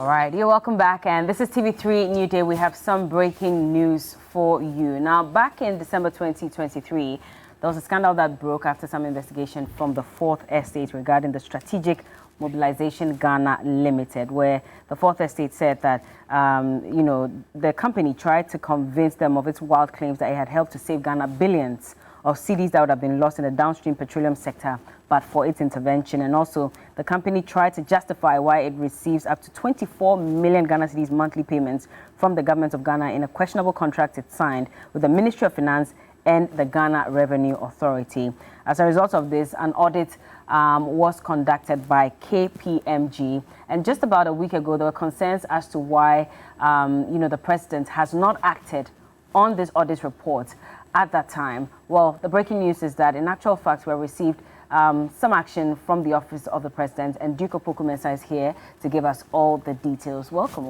All right, you're welcome back, and this is TV3 New Day. We have some breaking news for you. Now, back in December 2023, there was a scandal that broke after some investigation from the Fourth Estate regarding the Strategic Mobilization Ghana Limited, where the Fourth Estate said that, the company tried to convince them of its wild claims that it had helped to save Ghana billions of cedis that would have been lost in the downstream petroleum sector, but for its intervention. And also, the company tried to justify why it receives up to 24 million Ghana cedis monthly payments from the government of Ghana in a questionable contract it signed with the Ministry of Finance and the Ghana Revenue Authority. As a result of this, an audit was conducted by KPMG. And just about a week ago, there were concerns as to why, the president has not acted on this audit report at that time. Well, the breaking news is that in actual fact, we received some action from the office of the president, and Duke Opoku-Mensah is here to give us all the details. Welcome.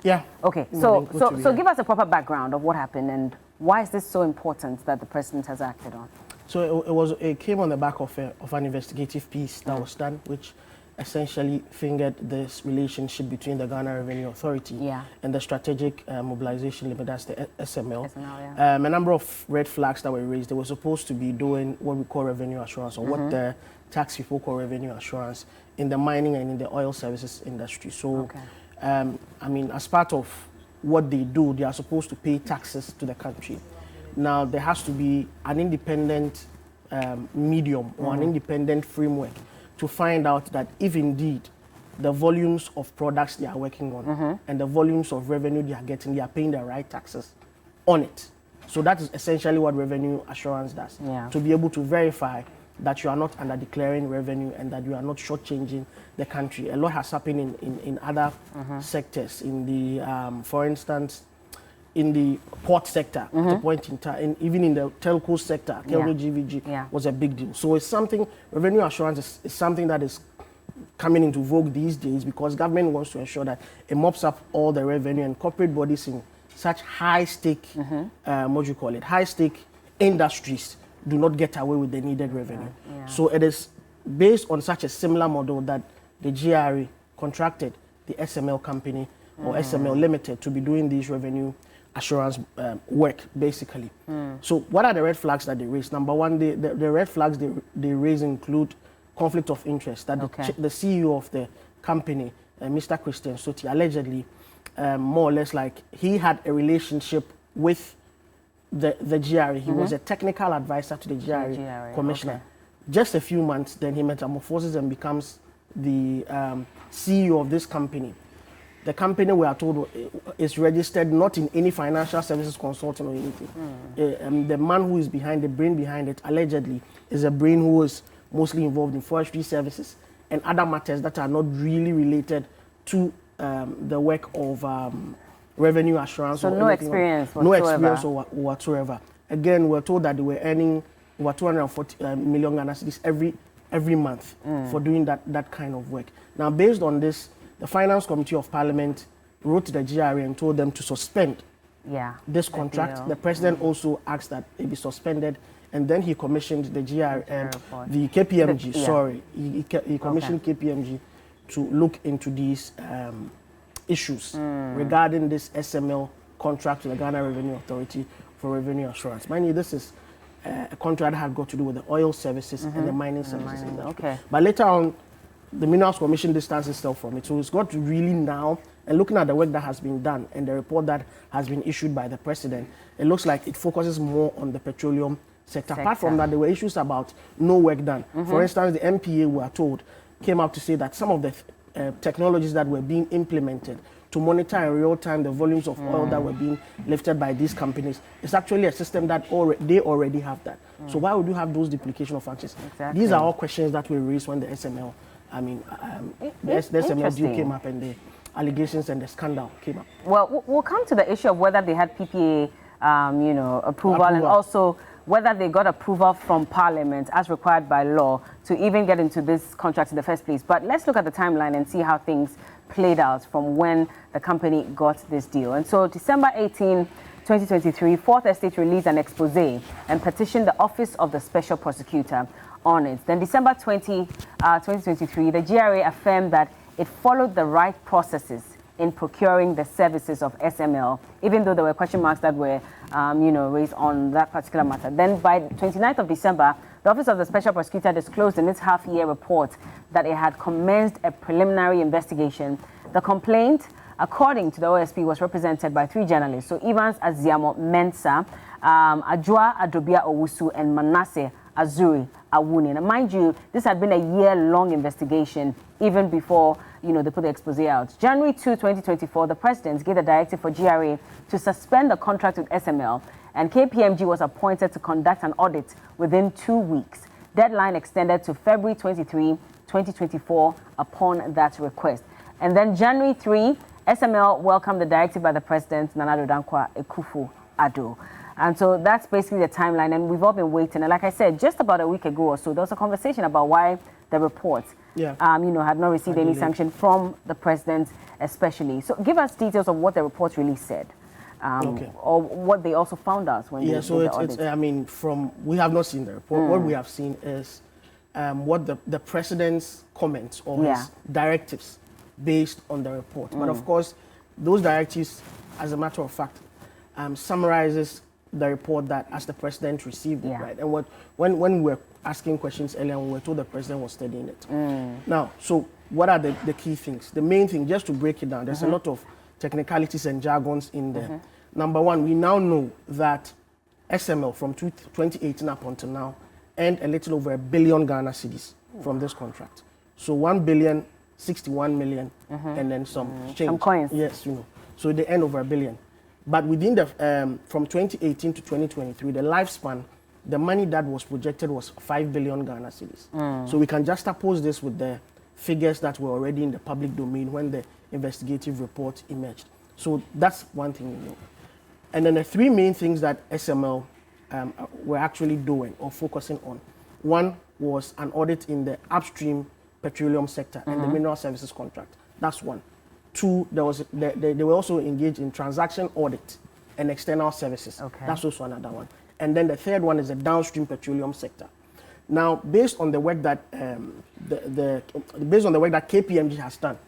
Yeah. Okay, so give us a proper background of what happened and why is this so important that the president has acted on? So it came on the back of an investigative piece that was done, which essentially fingered this relationship between the Ghana Revenue Authority and the Strategic Mobilization Limited, that's the SML. A number of red flags that were raised. They were supposed to be doing what we call revenue assurance, or what the tax people call revenue assurance, in the mining and in the oil services industry. So, as part of what they do, they are supposed to pay taxes to the country. Now, there has to be an independent medium or an independent framework to find out that if indeed the volumes of products they are working on and the volumes of revenue they are getting, they are paying the right taxes on it. So that is essentially what revenue assurance does, to be able to verify that you are not under declaring revenue and that you are not shortchanging the country. A lot has happened in other sectors, in the, for instance, in the port sector, at the point in time, and even in the telco sector, telco GVG was a big deal. So it's something, revenue assurance is something that is coming into vogue these days because government wants to ensure that it mops up all the revenue, and corporate bodies in such high-stake, high-stake industries do not get away with the needed revenue. So it is based on such a similar model that the GRA contracted the SML company or SML Limited to be doing these revenue assurance work, basically. So what are the red flags that they raise? Number one, the red flags they raise include conflict of interest, that the CEO of the company, Mr. Christian Soti, allegedly, more or less like he had a relationship with the GRA. He was a technical advisor to the GRA commissioner. Just a few months, then he metamorphoses and becomes the CEO of this company. The company, we are told, is registered not in any financial services consulting or anything. The man who is behind, the brain behind it, allegedly, is a brain who is mostly involved in forestry services and other matters that are not really related to the work of revenue assurance. So no experience whatsoever. No experience whatsoever. Again, we're told that they were earning over 240 million Ghana cedis every month for doing that kind of work. Now, based on this, the Finance Committee of Parliament wrote to the GRA and told them to suspend this contract. The president also asked that it be suspended, and then he commissioned the the KPMG, he commissioned KPMG to look into these issues regarding this SML contract to the Ghana Revenue Authority for revenue assurance. Mind you, this is a contract that had got to do with the oil services and the mining services industry. But later on, the Minerals Commission distanced itself from it. So it's got to really now, and looking at the work that has been done and the report that has been issued by the president, it looks like it focuses more on the petroleum sector. Apart from that, there were issues about no work done. For instance, the MPA, we are told, came out to say that some of the technologies that were being implemented to monitor in real time the volumes of oil that were being lifted by these companies, it's actually a system that they already have that. So why would you have those duplication of functions? These are all questions that were raised when the SML the SML deal came up and the allegations and the scandal came up. Well, we'll come to the issue of whether they had PPA, approval, and also whether they got approval from Parliament as required by law to even get into this contract in the first place. But let's look at the timeline and see how things played out from when the company got this deal. And so December 18, 2023, Fourth Estate released an expose and petitioned the Office of the Special Prosecutor on it. Then December 2023, the GRA affirmed that it followed the right processes in procuring the services of SML, even though there were question marks that were, raised on that particular matter. Then by 29th of December, the Office of the Special Prosecutor disclosed in its half-year report that it had commenced a preliminary investigation. The complaint, according to the OSP, was represented by 3 journalists. So Evans Aziamo Mensah, Ajua Adobia Owusu, and Manasseh Azuri Awuni. And mind you, this had been a year-long investigation, even before they put the expose out. January 2, 2024, the president gave the directive for GRA to suspend the contract with SML, and KPMG was appointed to conduct an audit within 2 weeks. Deadline extended to February 23, 2024 upon that request. And then January 3, SML welcomed the directive by the president, Nana Dankwa Akufo-Addo. And so that's basically the timeline, and we've all been waiting. And like I said, just about a week ago or so, there was a conversation about why the report, had not received any sanction from the president, especially. So give us details of what the report really said, or what they also found out when they did the audit. We have not seen the report. What we have seen is what the president's comments or his directives based on the report. But of course, those directives, as a matter of fact, summarizes the report that as the president received it, right? And when we were asking questions earlier, we were told the president was studying it. Now, so what are the key things? The main thing, just to break it down, there's a lot of technicalities and jargons in there. Number one, we now know that SML from 2018 up until now earned a little over $1 billion Ghana cedis from this contract. So 1,061 million and then some change. Some coins. Yes, So they earned over $1 billion. But within the from 2018 to 2023, the lifespan, the money that was projected was 5 billion Ghana cedis. So we can juxtapose this with the figures that were already in the public domain when the investigative report emerged. So that's one thing we know. And then the 3 main things that SML were actually doing or focusing on. One was an audit in the upstream petroleum sector and the mineral services contract. That's one. 2, they were also engaged in transaction audit and external services. That's also another one. And then the 3rd one is the downstream petroleum sector. Now, based on the work that KPMG has done,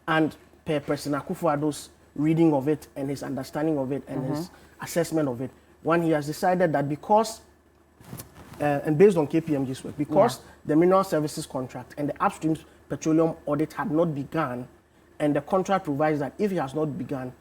and per President Akufo-Addo's reading of it and his understanding of it and his assessment of it, he has decided that because, and based on KPMG's work, because the mineral services contract and the upstream petroleum audit had not begun, and the contract provides that if it has not begun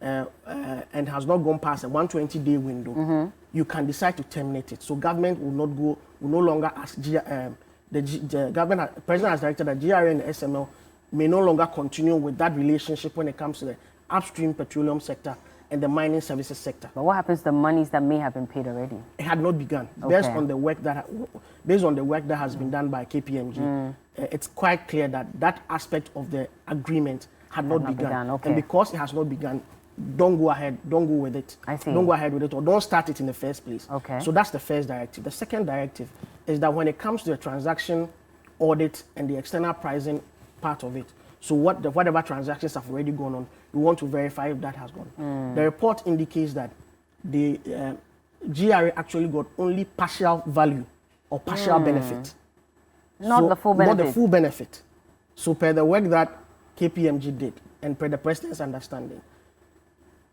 and has not gone past a 120-day window, you can decide to terminate it. So government will no longer ask the president has directed that GRA and the SML may no longer continue with that relationship when it comes to the upstream petroleum sector and the mining services sector. But what happens to the monies that may have been paid already? It had not begun. Based on the work that has been done by KPMG, it's quite clear that that aspect of the agreement had not begun. And because it has not begun, don't go ahead, don't go with it. I see. Don't go ahead with it, or don't start it in the first place. So that's the first directive. The second directive is that when it comes to the transaction audit and the external pricing part of it, so whatever transactions have already gone on, we want to verify if that has gone. The report indicates that the GRA actually got only partial value or partial benefit. Not the full benefit. Not the full benefit. So per the work that KPMG did and per the president's understanding,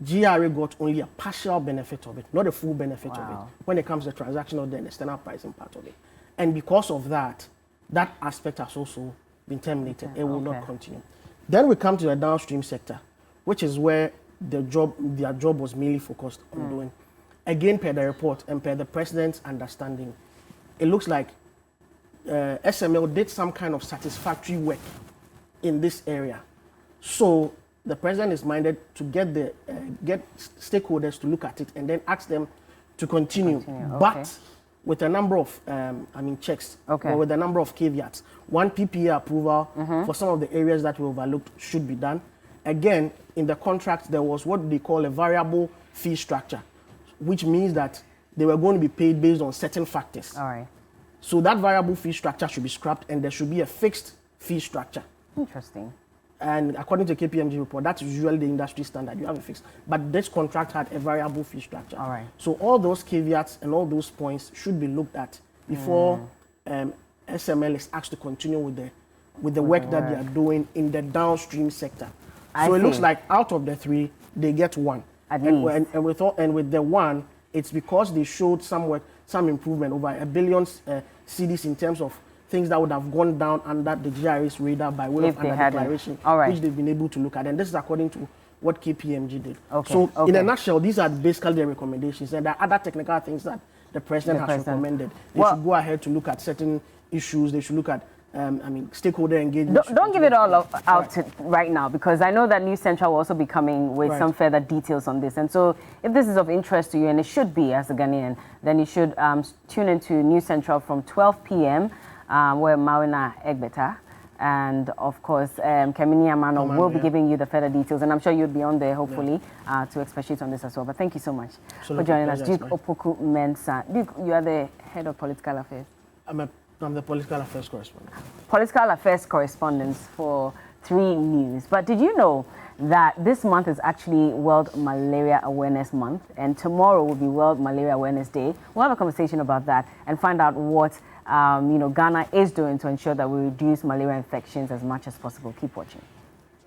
GRA got only a partial benefit of it, not a full benefit of it, when it comes to the transaction or the external pricing part of it. And because of that, that aspect has also been terminated. It will not continue. Then we come to the downstream sector, which is where their job was mainly focused on doing. Again, per the report and per the president's understanding, it looks like SML did some kind of satisfactory work in this area. So the president is minded to get stakeholders to look at it and then ask them to continue. But with a number of checks, or with a number of caveats. One, PPA approval for some of the areas that we overlooked should be done. Again, in the contract, there was what they call a variable fee structure, which means that they were going to be paid based on certain factors. So that variable fee structure should be scrapped and there should be a fixed fee structure. Interesting. And according to KPMG report, that's usually the industry standard. You have a fixed. But this contract had a variable fee structure. So all those caveats and all those points should be looked at before SML is asked to continue with the with the work that they are doing in the downstream sector. So it looks like out of the 3, they get 1. And with the 1, it's because they showed some improvement over $1 billion cedis in terms of things that would have gone down under the GRA's radar by way of under declaration, which they've been able to look at. And this is according to what KPMG did. So in a nutshell, these are basically the recommendations. And there are other technical things that the president has recommended. They should go ahead to look at certain issues. They should look at stakeholder engagement. Don't give it all out right now, because I know that News Central will also be coming with some further details on this. And so if this is of interest to you, and it should be as a Ghanaian, then you should tune into News Central from 12 p.m. Where Mawina Egbeta and, of course, Kemini Amano will be giving you the further details. And I'm sure you'll be on there, hopefully, to expatiate on this as well. But thank you so much for joining us. Duke Opoku Mensah. Duke, you are the head of political affairs. I'm the political affairs correspondent. Political affairs correspondent for 3 News. But did you know that this month is actually World Malaria Awareness Month, and tomorrow will be World Malaria Awareness Day? We'll have a conversation about that and find out what Ghana is doing to ensure that we reduce malaria infections as much as possible. Keep watching.